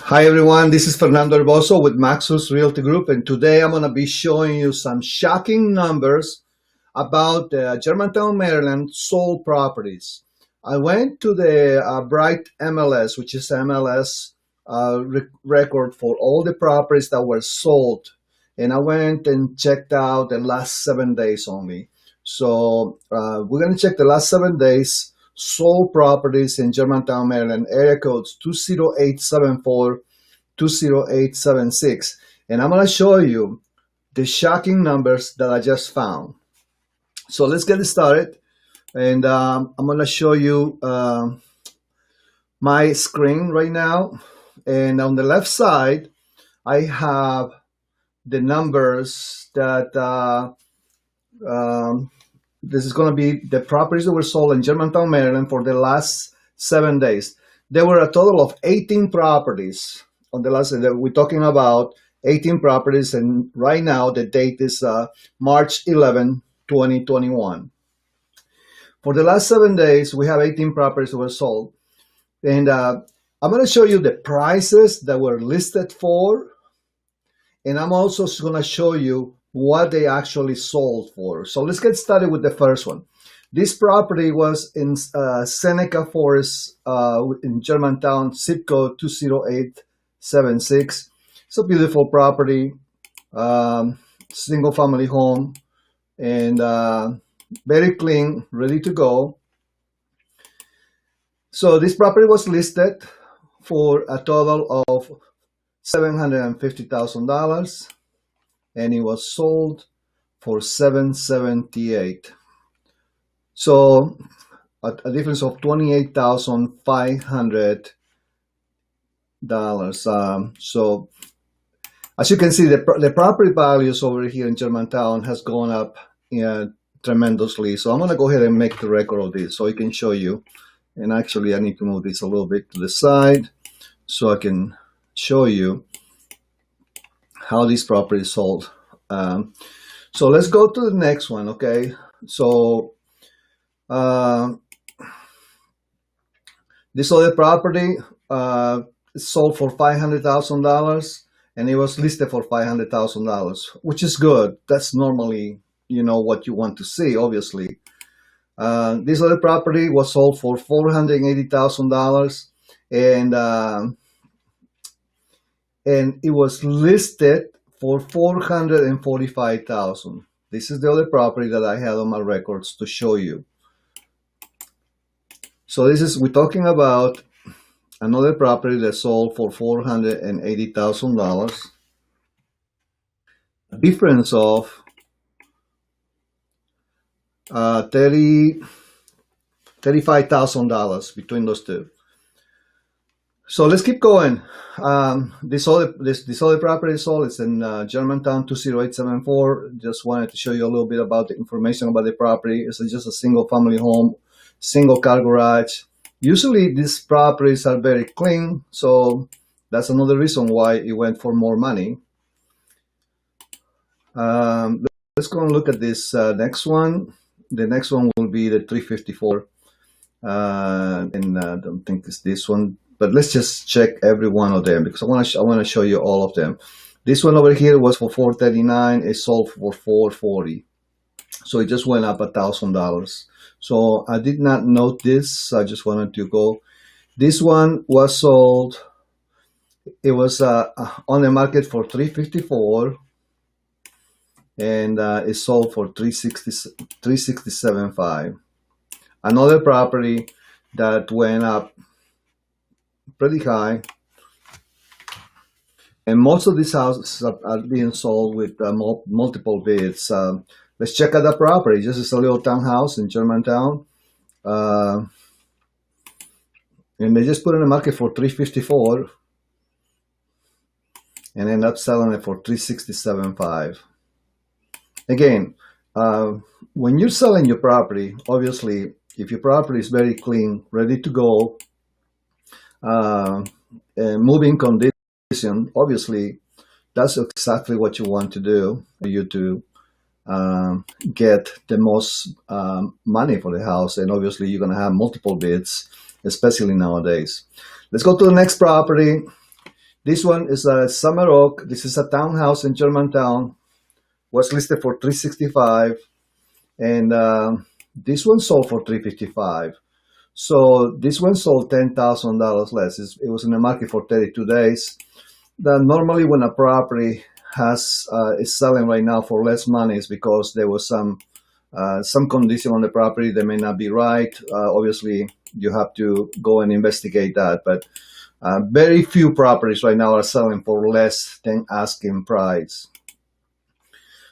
Hi everyone, this is Fernando with MAXUS Realty Group, and today I'm going to be showing you some shocking numbers about Germantown, Maryland sold properties. I went to the Bright MLS, which is MLS record for all the properties that were sold, and I went and checked out the last 7 days only. So we're going to check the last 7 days sold properties in Germantown, Maryland, area codes 20874, 20876, and I'm going to show you the shocking numbers that I just found. So let's get started, and I'm going to show you my screen right now, and on the left side I have the numbers that this is going to be the properties that were sold in Germantown, Maryland for the last 7 days. There were a total of 18 properties on the last. We're talking about 18 properties, and right now the date is March 11, 2021. For the last 7 days, we have 18 properties that were sold, and I'm going to show you the prices that were listed for, and I'm also going to show you what they actually sold for. So let's get started with the first one. This property was in Seneca Forest in Germantown, zip code 20876. It's a beautiful property, single family home, and very clean, ready to go. So this property was listed for a total of $750,000, and it was sold for $778,000. So a difference of $28,500. So as you can see, the property values over here in Germantown has gone up tremendously. So I'm going to go ahead and make the record of this so I can show you. And actually, I need to move this a little bit to the side so I can show you how this property is sold. So let's go to the next one, okay? So this other property is sold for $500,000, and it was listed for $500,000, which is good. That's normally, what you want to see, obviously. This other property was sold for $480,000, and it was listed for $445,000. This is the other property that I had on my records to show you. So we're talking about another property that sold for $480,000. A difference of $35,000 between those two. So let's keep going. This other property sold. It's in Germantown 20874. Just wanted to show you a little bit about the information about the property. It's just a single family home, single car garage. Usually these properties are very clean, so that's another reason why it went for more money. Let's go and look at this next one. The next one will be the 354, and I don't think it's this one. But let's just check every one of them because I want to show you all of them. This one over here was for $439. It sold for $440, so it just went up $1,000. So I did not note this. I just wanted to go. This one was sold. It was on the market for $354, and it sold for $367.5. Another property that went up pretty high, and most of these houses are being sold with multiple bids. Let's check out the property. This is a little townhouse in Germantown, and they just put it in the market for $354 and end up selling it for $367.5. Again, when you're selling your property, obviously, if your property is very clean, ready to go, moving condition, obviously that's exactly what you want to do for you to get the most money for the house. And obviously you're going to have multiple bids, especially nowadays. Let's go to the next property. This one is a Summer Oak. This is a townhouse in Germantown. Was listed for $365, and this one sold for $355. So this one sold $10,000 less. It was in the market for 32 days. Normally, when a property is selling right now for less money, is because there was some condition on the property that may not be right. Obviously, you have to go and investigate that. But very few properties right now are selling for less than asking price.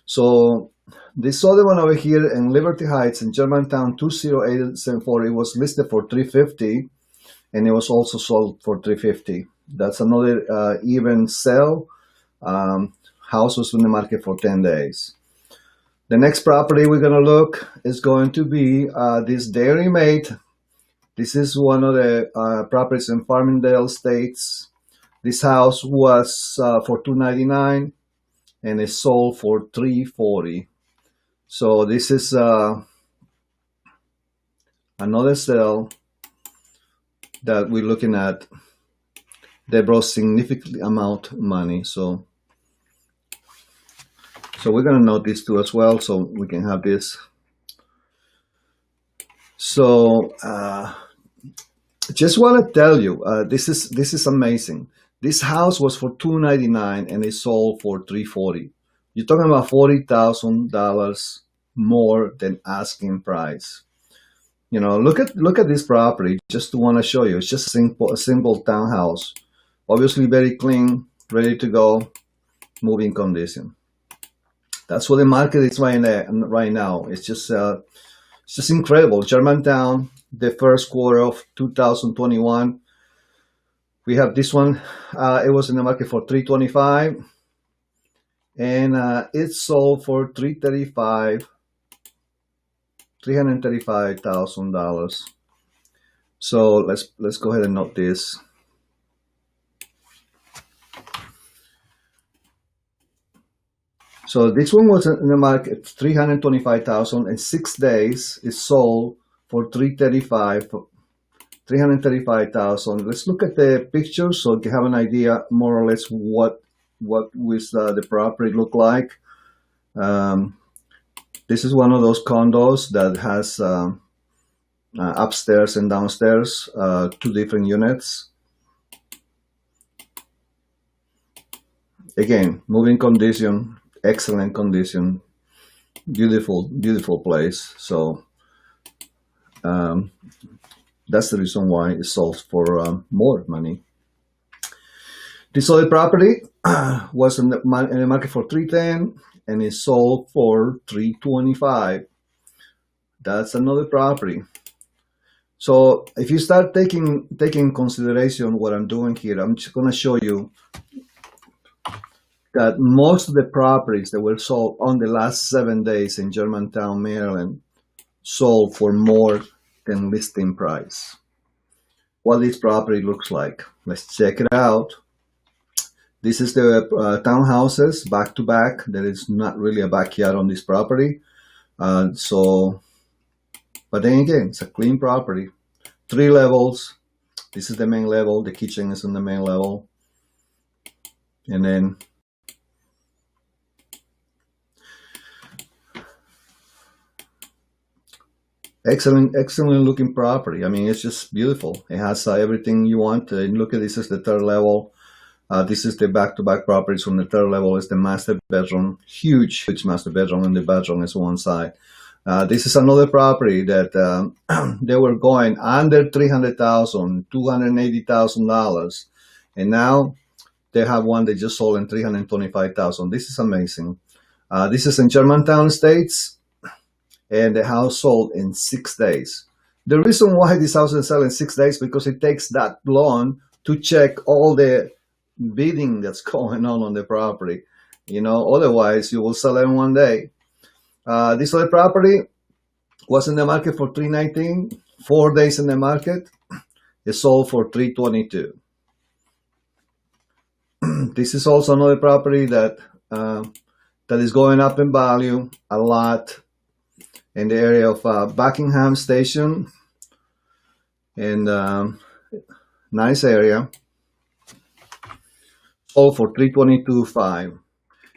So this other one over here in Liberty Heights in Germantown, 20874, it was listed for $350, and it was also sold for $350. That's another even sale. House was in the market for 10 days. The next property we're going to look is going to be this Dairy Mate. This is one of the properties in Farmingdale Estates. This house was for $299, and it sold for $340. So this is another sale that we're looking at. They brought significant amount of money. So we're going to note these two as well, so we can have this. So just want to tell you, this is amazing. This house was for $299, and it sold for $340. You're talking about $40,000 more than asking price. You know, look at this property. Just to want to show you, it's just a simple townhouse. Obviously, very clean, ready to go, moving condition. That's what the market is right now. It's just incredible. Germantown, the first quarter of 2021. We have this one. It was in the market for $325, and it sold for $335,000. So let's go ahead and note this. So this one was in the market $325,000. In 6 days, it sold for $335,000. Let's look at the picture so you have an idea more or less what the property look like. This is one of those condos that has upstairs and downstairs, 2 different units. Again, moving condition, excellent condition, beautiful place. So that's the reason why it sold for more money. This other property was in the market for $310, and it sold for $325. That's another property. So if you start taking consideration what I'm doing here, I'm just going to show you that most of the properties that were sold on the last 7 days in Germantown, Maryland, sold for more than listing price. What this property looks like. Let's check it out. This is the townhouses back to back. There is not really a backyard on this property. But then again, it's a clean property. 3 levels. This is the main level. The kitchen is on the main level. And then excellent looking property. I mean, it's just beautiful. It has everything you want. Look at this is the 3rd level. This is the back-to-back properties. On the 3rd level is the master bedroom. Huge master bedroom, and the bedroom is one side. This is another property that they were going under $300,000, $280,000, and now they have one that just sold in $325,000. This is amazing. This is in Germantown Estates, and the house sold in 6 days. The reason why this house is selling in 6 days because it takes that long to check all the bidding that's going on the property. You know, otherwise you will sell it in 1 day. This other property was in the market for $319, 4 days in the market. It sold for $322. This is also another property that is going up in value a lot in the area of Buckingham Station, and Nice area. Sold for 322.5.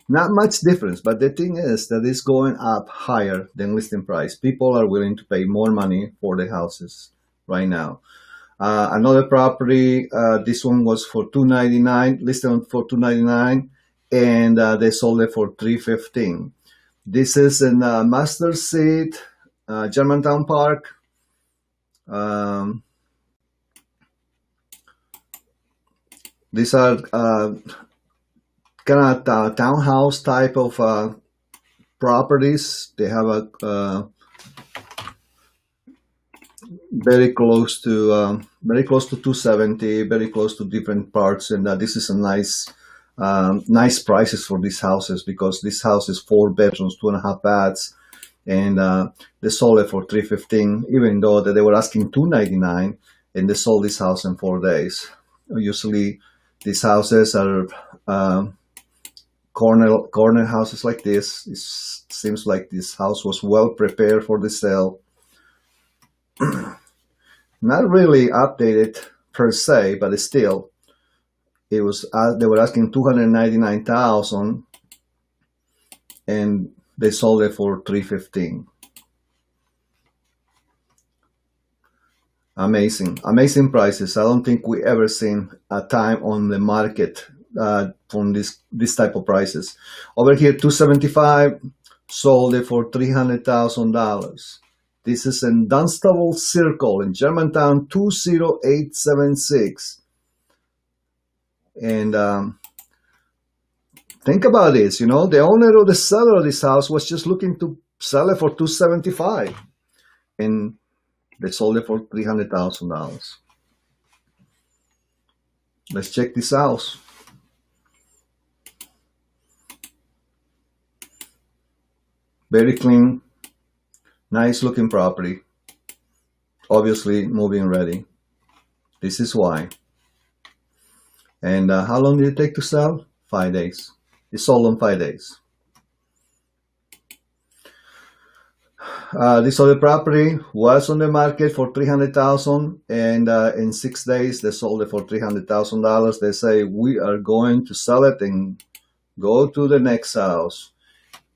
Not much difference, but the thing is that it's going up higher than listing price. People are willing to pay more money for the houses right now. Another property, this one was for $299, listed for $299, and they sold it for $315. This is in Master Seat, Germantown Park. These are kind of townhouse type of properties. They have a very close to 270, very close to different parts, and this is a nice prices for these houses, because this house is 4 bedrooms, 2.5 baths, and they sold it for $315, even though that they were asking $299, and they sold this house in 4 days. Usually, these houses are corner houses like this. It seems like this house was well prepared for the sale. Not really updated per se, but still, it was. They were asking $299,000, and they sold it for $315. Amazing prices. I don't think we ever seen a time on the market from this type of prices. Over here, $275, sold it for $300,000. This is in Dunstable Circle in Germantown, 20876. And think about this, the owner or the seller of this house was just looking to sell it for $275, and they sold it for $300,000. Let's check this house. Very clean, nice looking property. Obviously move-in ready. This is why. And how long did it take to sell? 5 days. It sold in 5 days. This other property was on the market for $300,000, and in 6 days they sold it for $300,000. They say we are going to sell it and go to the next house.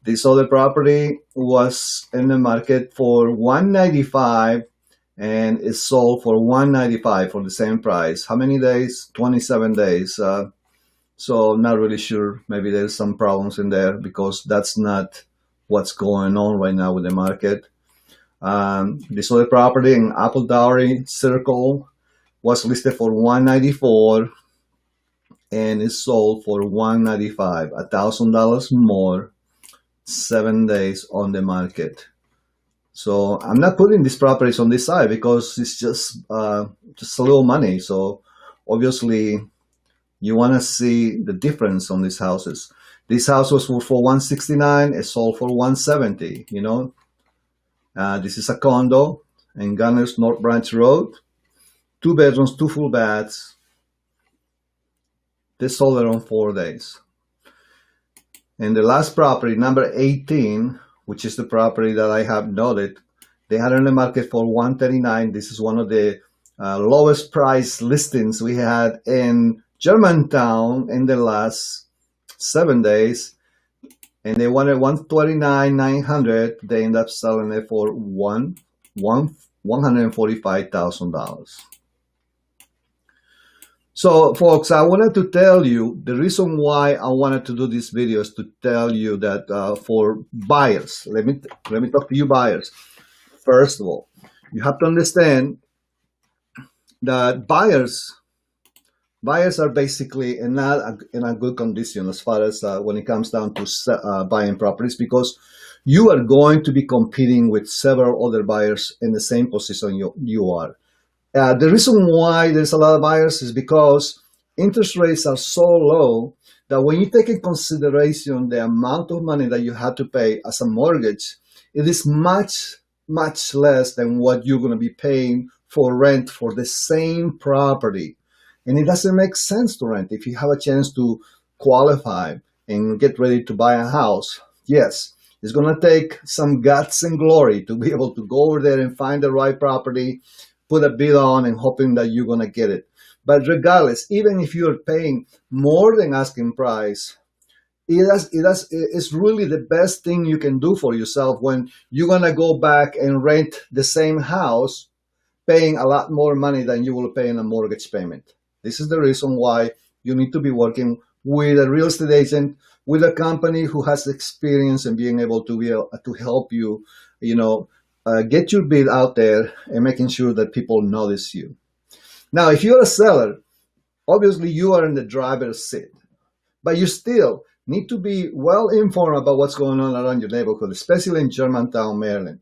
This other property was in the market for $195, and it sold for $195 for the same price. How many days? 27 days. So not really sure. Maybe there's some problems in there, because that's not what's going on right now with the market. This other property in Appledowney Circle was listed for $194, and it sold for $195, $1,000 more, 7 days on the market. So I'm not putting these properties on this side because it's just a little money. So obviously you want to see the difference on these houses. This house was for $169, it sold for $170. This is a condo in Gunners North Branch Road, 2 bedrooms, 2 full baths. They sold it on 4 days. And the last property, number 18, which is the property that I have noted, they had it on the market for $139. This is one of the lowest price listings we had in Germantown in the last 7 days, and they wanted $129,900. They ended up selling it for $145,000. So, folks, I wanted to tell you the reason why I wanted to do this video is to tell you that for buyers, let me talk to you buyers. First of all, you have to understand that buyers are basically in a good condition as far as when it comes down to buying properties, because you are going to be competing with several other buyers in the same position you are. The reason why there's a lot of buyers is because interest rates are so low that when you take in consideration the amount of money that you have to pay as a mortgage, it is much less than what you're going to be paying for rent for the same property. And it doesn't make sense to rent if you have a chance to qualify and get ready to buy a house. Yes, it's going to take some guts and glory to be able to go over there and find the right property, put a bid on, and hoping that you're going to get it. But regardless, even if you're paying more than asking price, it's really the best thing you can do for yourself when you're going to go back and rent the same house paying a lot more money than you will pay in a mortgage payment. This is the reason why you need to be working with a real estate agent, with a company who has experience and being able to to help you, get your bid out there and making sure that people notice you. Now, if you're a seller, obviously you are in the driver's seat, but you still need to be well informed about what's going on around your neighborhood, especially in Germantown, Maryland.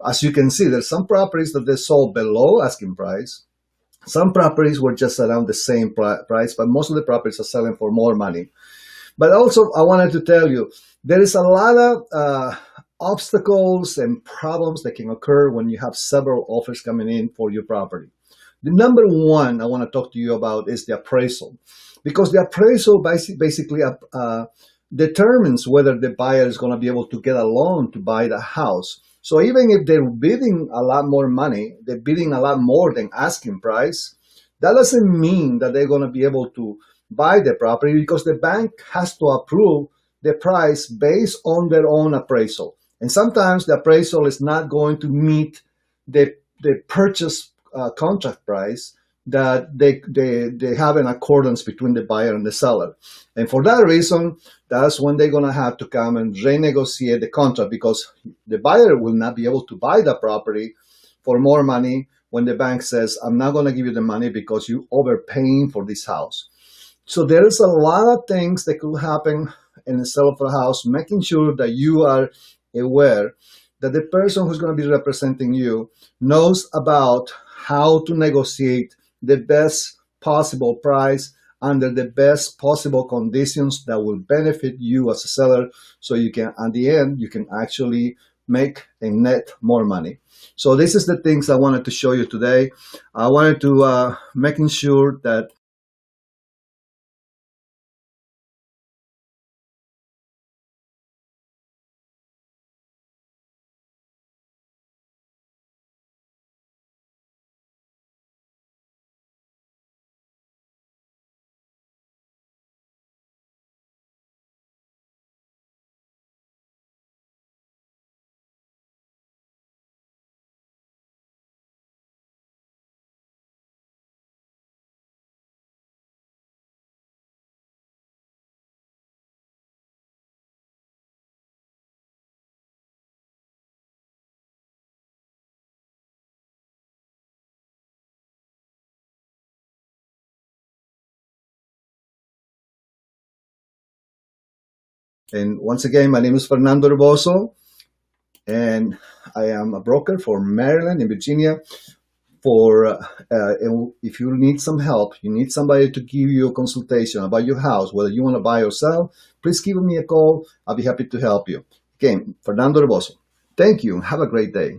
As you can see, there's some properties that they sold below asking price. Some properties were just around the same price, but most of the properties are selling for more money. But also, I wanted to tell you, there is a lot of obstacles and problems that can occur when you have several offers coming in for your property. The number one I want to talk to you about is the appraisal, because the appraisal basically determines whether the buyer is going to be able to get a loan to buy the house. So even if they're bidding a lot more money, they're bidding a lot more than asking price, that doesn't mean that they're going to be able to buy the property, because the bank has to approve the price based on their own appraisal. And sometimes the appraisal is not going to meet the purchase contract price that they have in accordance between the buyer and the seller. And for that reason, that's when they're going to have to come and renegotiate the contract, because the buyer will not be able to buy the property for more money when the bank says, I'm not going to give you the money because you're overpaying for this house. So there is a lot of things that could happen in the sale of a house, making sure that you are aware that the person who's going to be representing you knows about how to negotiate the best possible price under the best possible conditions that will benefit you as a seller, so you can, at the end, you can actually make a net more money. So this is the things I wanted to show you today. I wanted to making sure that and once again, my name is Fernando, and I am a broker for Maryland and Virginia. And if you need some help, you need somebody to give you a consultation about your house, whether you want to buy or sell, please give me a call. I'll be happy to help you. Again, Fernando Rebozo. Thank you. Have a great day.